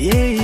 Oh,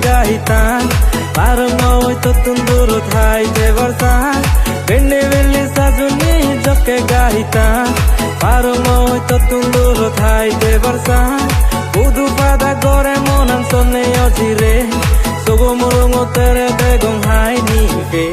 gahita parang oi to tunduru thai te barsa benne belle sajuni jokke gahita parang oi to tunduru thai te barsa budu pada gore monan sonne ojire sogo murungo tere begong hai ni ke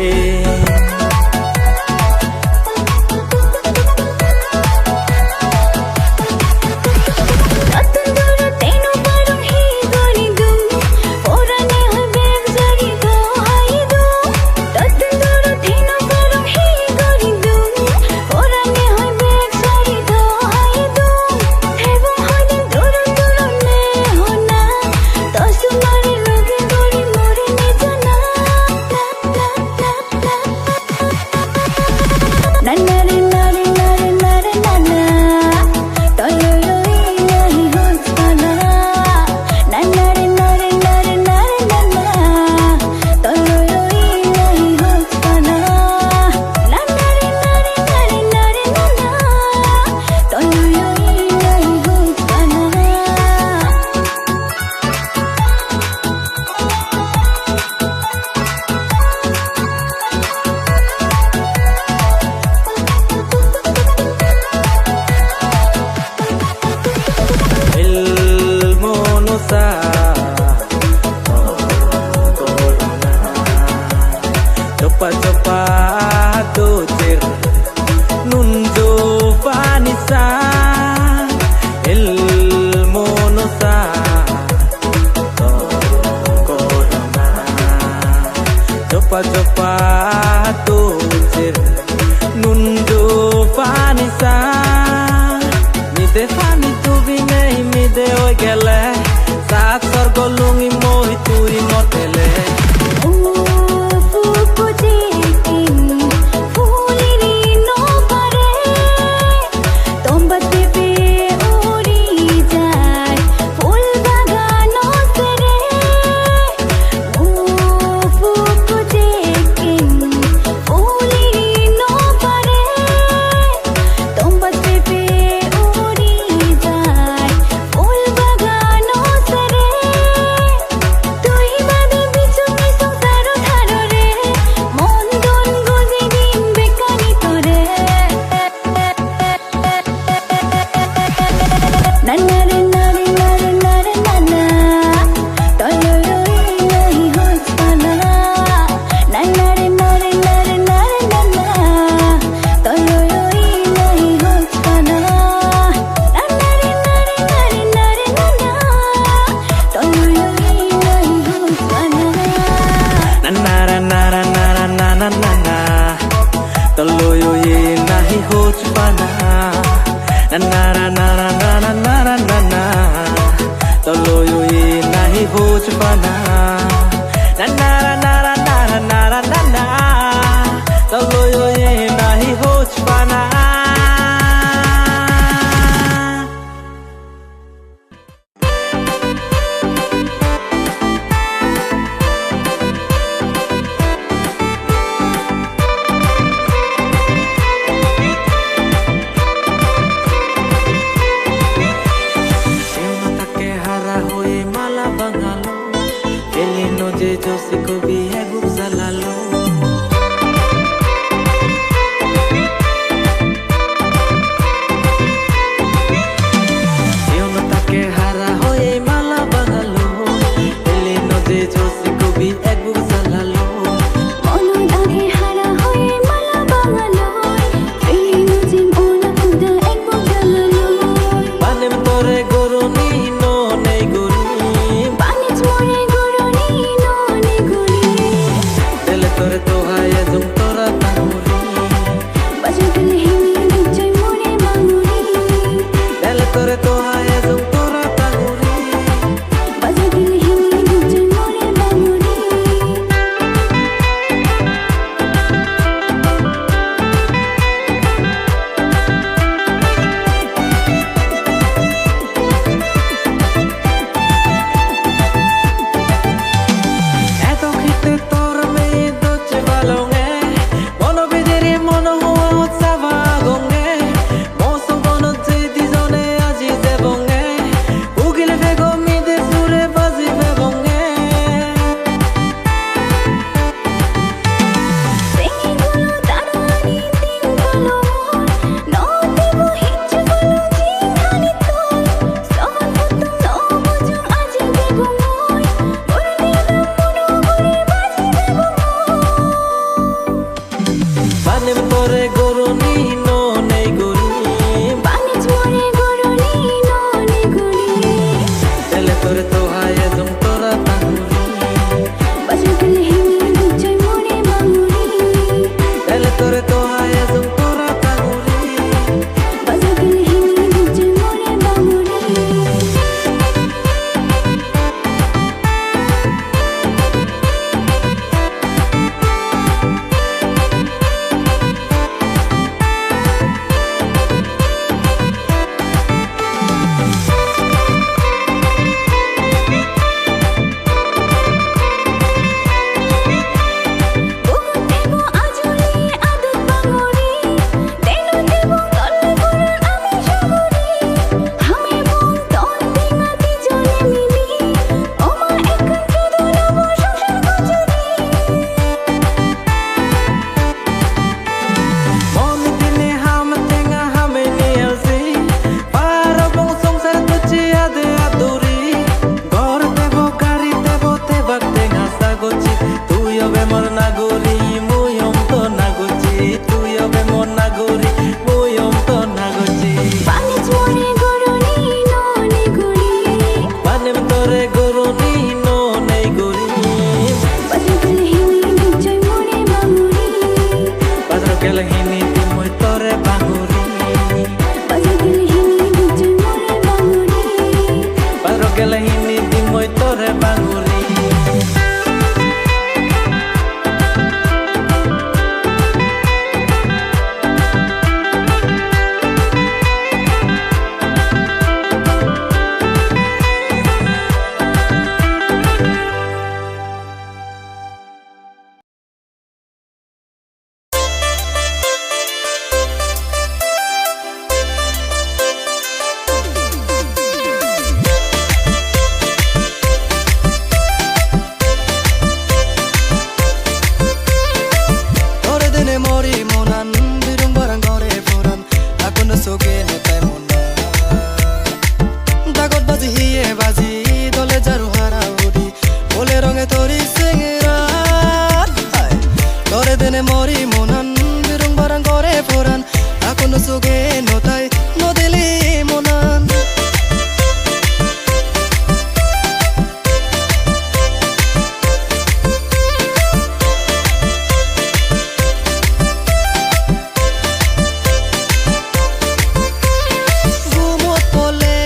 পলে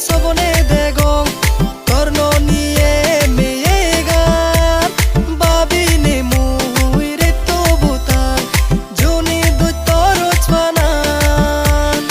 সবনে দেগং কর্ণ নিয়ে মেয়ে গান বাবিনে মুই রে তো বুতান জুনি দুতর ছনান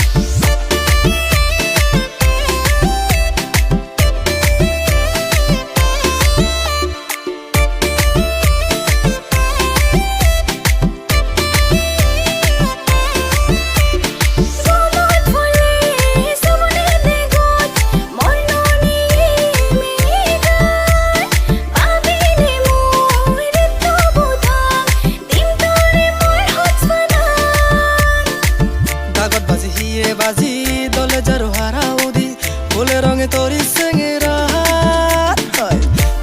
বাজি দলে যারো হারাউদি ফুলে রঙে তরি সেঙেরা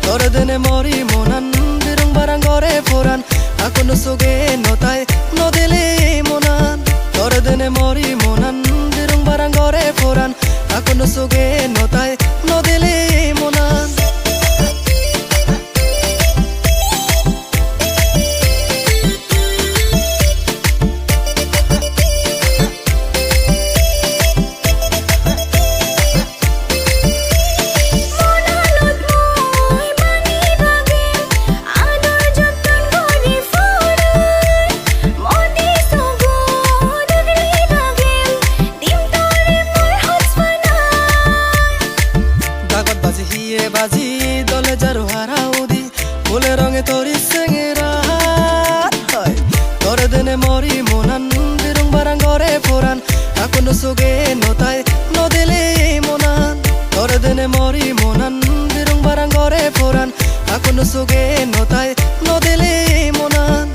তোরে দেনে মরি মনান বিরং বারাং গরে ফোরান আকন সোগে নতায় নদেলে মনান তোরে দেনে মরি মনান বিরং বারাং গরে ফোরান আকন সোগে নতায় নদেলে মনান বাজি দলে যারো হারাউদি ফুলে রঙে তরি সেঙেরা তোরে দেনে মরি মনান বিরং বারাং গরে ফোরান আকন সোগে নতায় নদেলে মনান তোরে দেনে মরি মনান বিরং বারাং গরে ফোরান আকন সোগে নতায় নদেলে মনান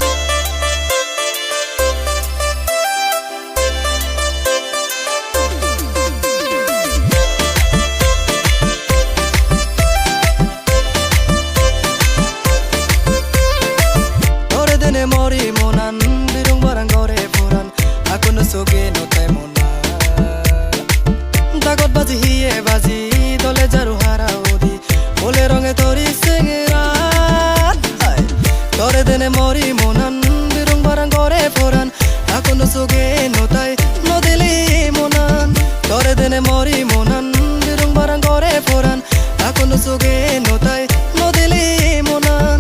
মরি মনান বিরং বারাং গরে ফোরান আকন সোগে নতায় মনা দাগত বাজি হিয়ে বাজি দলে যারো হারাউদি ফুলে রঙে তরি সেঙেরা তোরে দেনে মরি মনান বিরং বারাং গরে ফোরান আকন সোগে নতায় নদেলে মনান তোরে দেনে মরি মনান বিরং বারাং গরে ফোরান আকন সোগে নতায় নদেলে মনান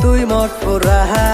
তুই মর ফোরাহা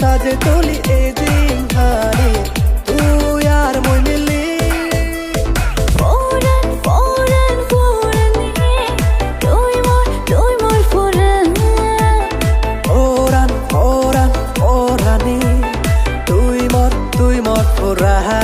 সাজে তুলি এই দিন হারি তুই আর মই মিলি ফোরান ফোরান ফোরান তুই মোর ফোরান ওরান ওরান ওরানি তুই মোর ফোরা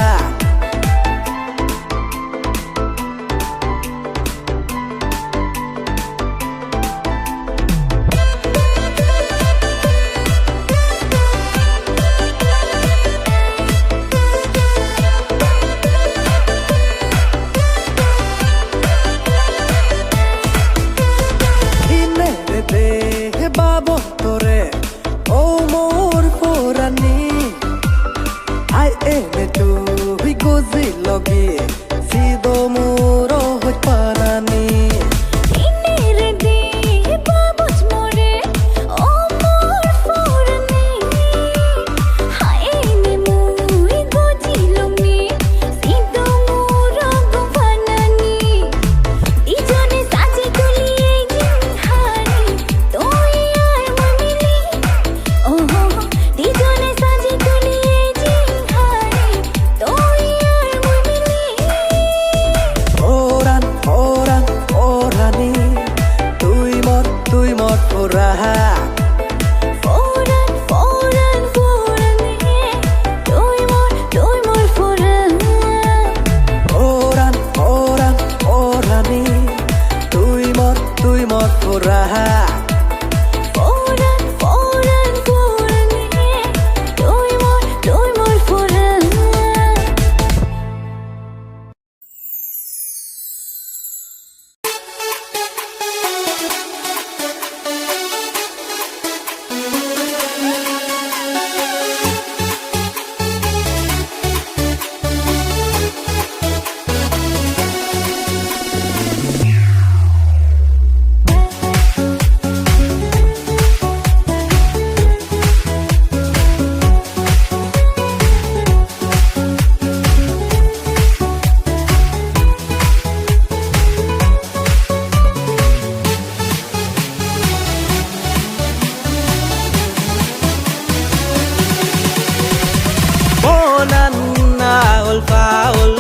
Faul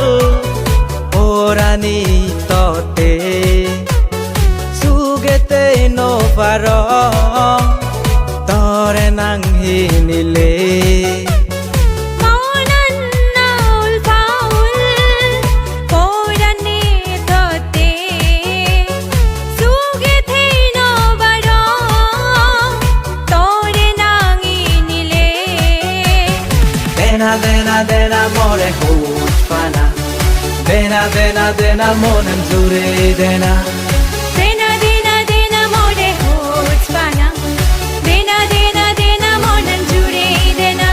orani tote sugete no faro tore nang hinile Dena more huspana Dena monem zure dena Dena more huspana Dena monem zure dena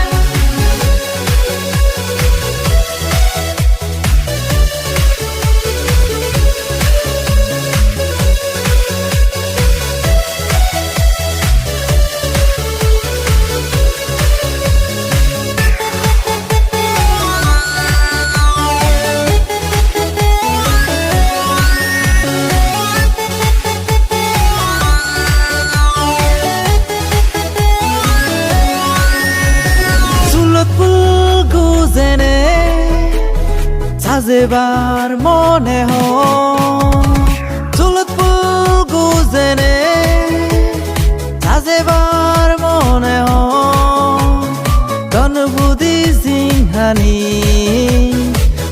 সাজেবার মনে চুলত ফুল গুজেনে সাজেবার মনে গণবুদি সিংহানি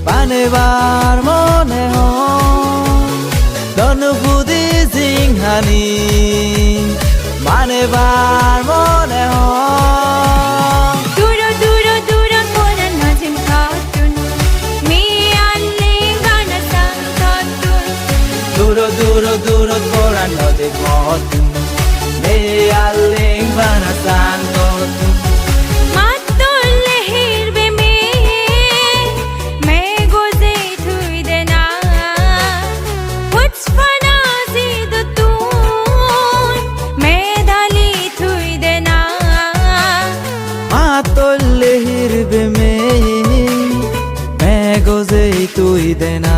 পানেবার মনে গণবুদি সিংহানি মানেবার মনে Duro koran no de motu me aling bana santo Matolle hirbe me goze thui dena Puts fana sid tun me dali thui dena Matolle hirbe me goze thui dena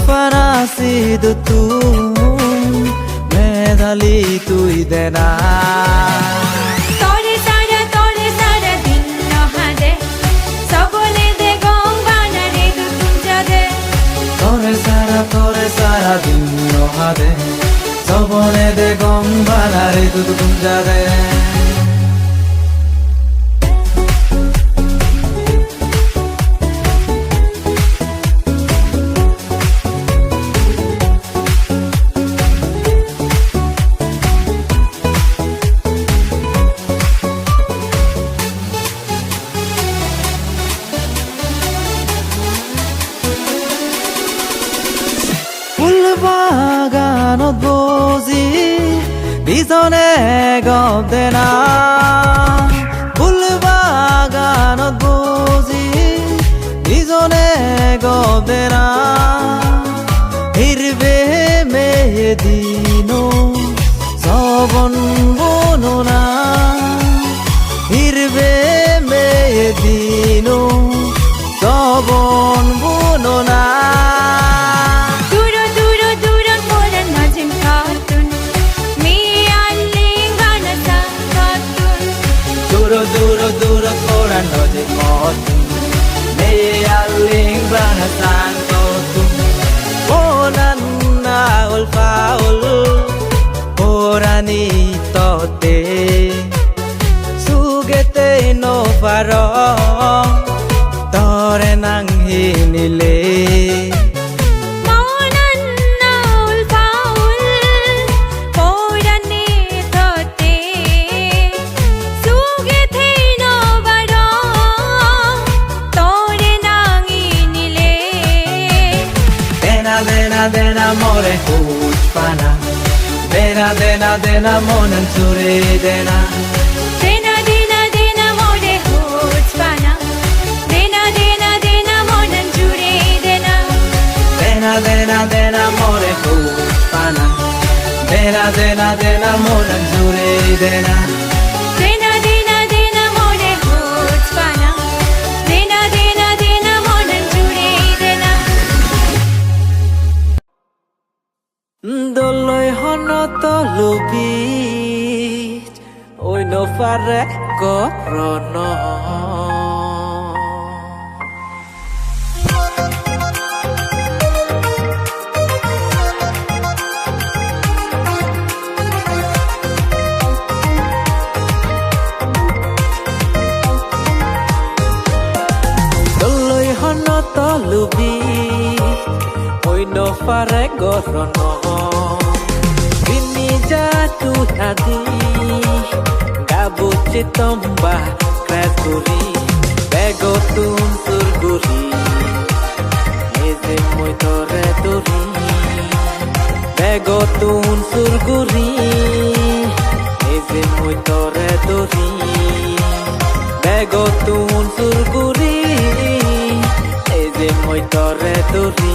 Farasido tu medali tui dena Tore sara din no hade Sogole de gong bana re du tum jade Tore sara din no hade Sogole de gong bana re du tum jade বাগানত বজি বিজনে গপ দেনা ফুল বাগানত বজি বিজনে গপ দেনা হিরবে মেদিনো সবন বননা হিরবে মেদিনো সবন বননা Duro koran noje kotun me aling bana santotun onan na ulfaul orani tote sugete no faro tore nang hinile Dena more huchpana Dena monan sure dena Dena more huchpana Dena monan sure dena Dena more huchpana Dena monan sure dena Dena more huchpana Dena monan sure dena Doloi hono tolubi Oi no fare korono Doloi hono tolubi Oi no fare korono Jatuh hati Gabut citomba kresuri Begotun surguri Neze moi tore turi Begotun surguri Neze moi tore turi Begotun surguri Neze moi tore turi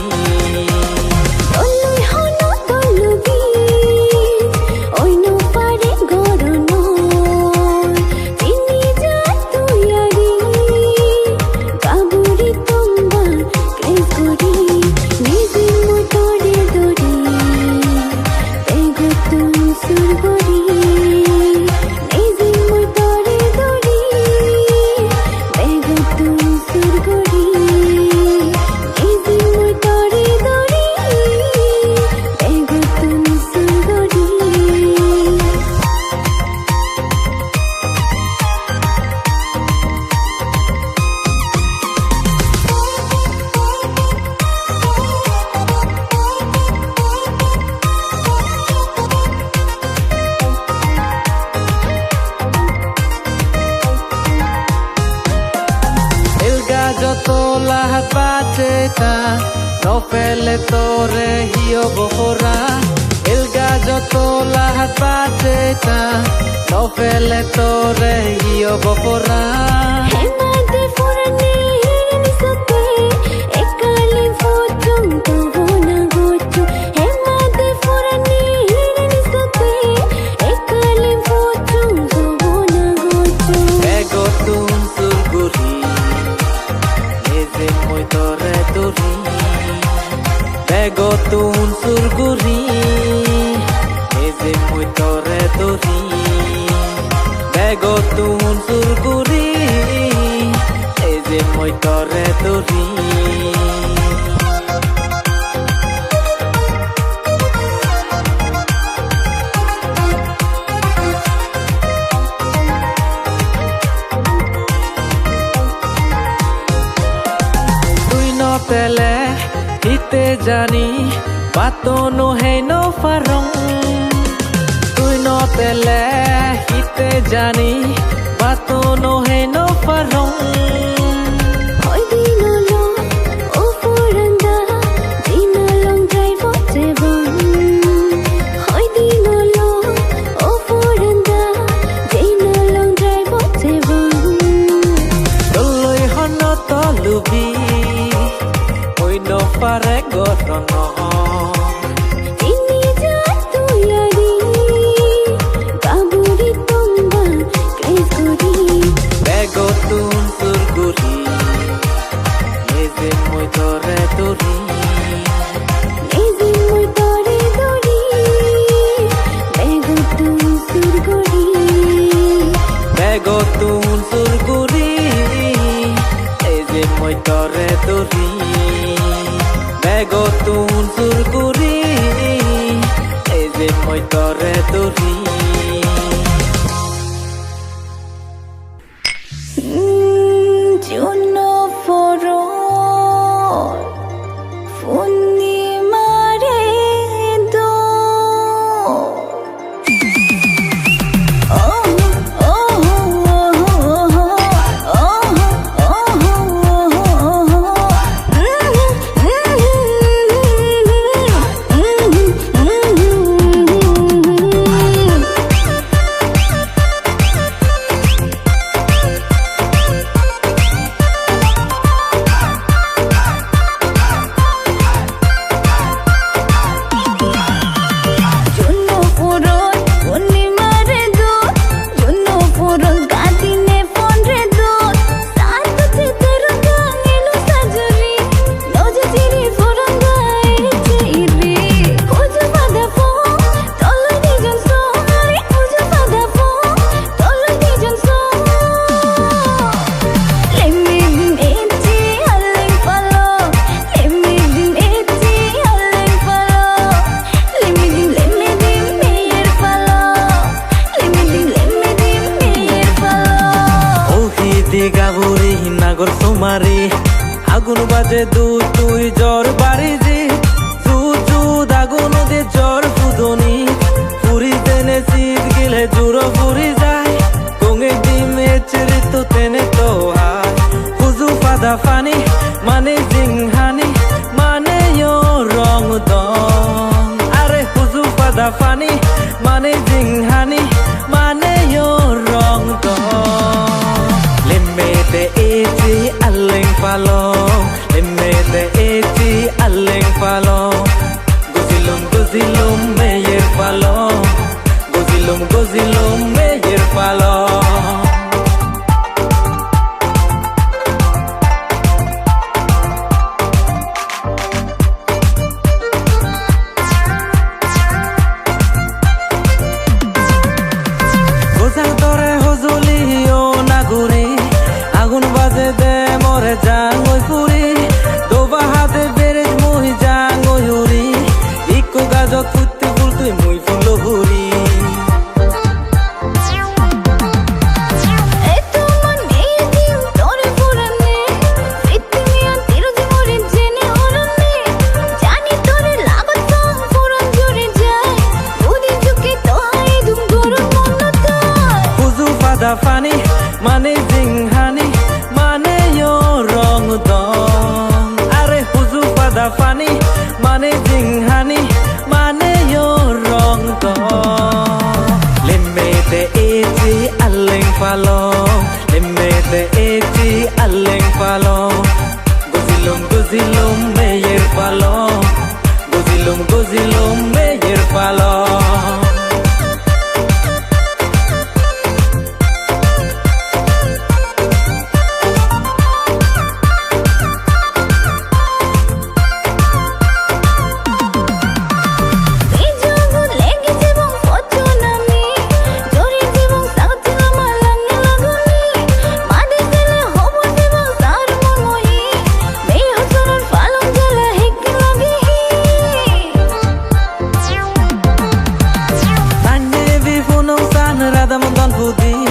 Lahat paceta no pele tore hio bohora el gallo to lahat paceta no pele tore hio bohora Hemate forane ni sote ekale fotum to bona gochu Hemate forane ni sote ekale fotum to bona gochu Begotun surguri Moi tore turi Begotun surguri Eze moi tore turi Begotun surguri Eze moi tore turi Tele hite jani bato no he no farong Tui no tele hite jani bato no he no farong Hoy dinolo o furanda dinalong drive o tebong lubi oi no pare gorono ini jatuh yari kaburi tumba kresuri begotun surguri eze moi tore tori eze moi tore tori begotun surguri begotun surguri eze moi tore tori begotun surguri eze moi tore tori Juno foro funni mare do oh গাবুরি নাগর সুমারি আগুন বাজে দু তুই জ্বর বাড়ি যে চু দাগুন দে জ্বর ফুদনি পুরি তেনে শীত গেলে জুড়ো পুরি যায় কঙে ডিমে চেরি তো তেনে তো হায় হুজু ফাদা ফানি মানে জিংহানি মানে ইয়ো রং দং আরে হুজু ফাদা ফানি মানে জিংহানি মানে ইয়ো রং দং Lemete eti aleng palong Lemete eti aleng palong Gozilum meyer palong Gozilum meyer palong Gozang tore hozuli o naguri আগুন বাজে দে মরে জাঙ্গই পুরি দোবা হাতে বেড়ে মুই জাঙ্গই উড়ি ইকো গাজত ফুটতে ফুলতে মুই ফুল হুরি ফানি মানে জিংহানি মানে ইয়ো রং দং আরে হুজু ফাদা ফানি মানে জিংহানি মানে ইয়ো রং দং লেমেতে এটি আলেং পালং লেমেতে এটি আলেং পালং গজিলুম মেয়ের পালং গজিলুম মেয়ের পালং Radha Mandan Budi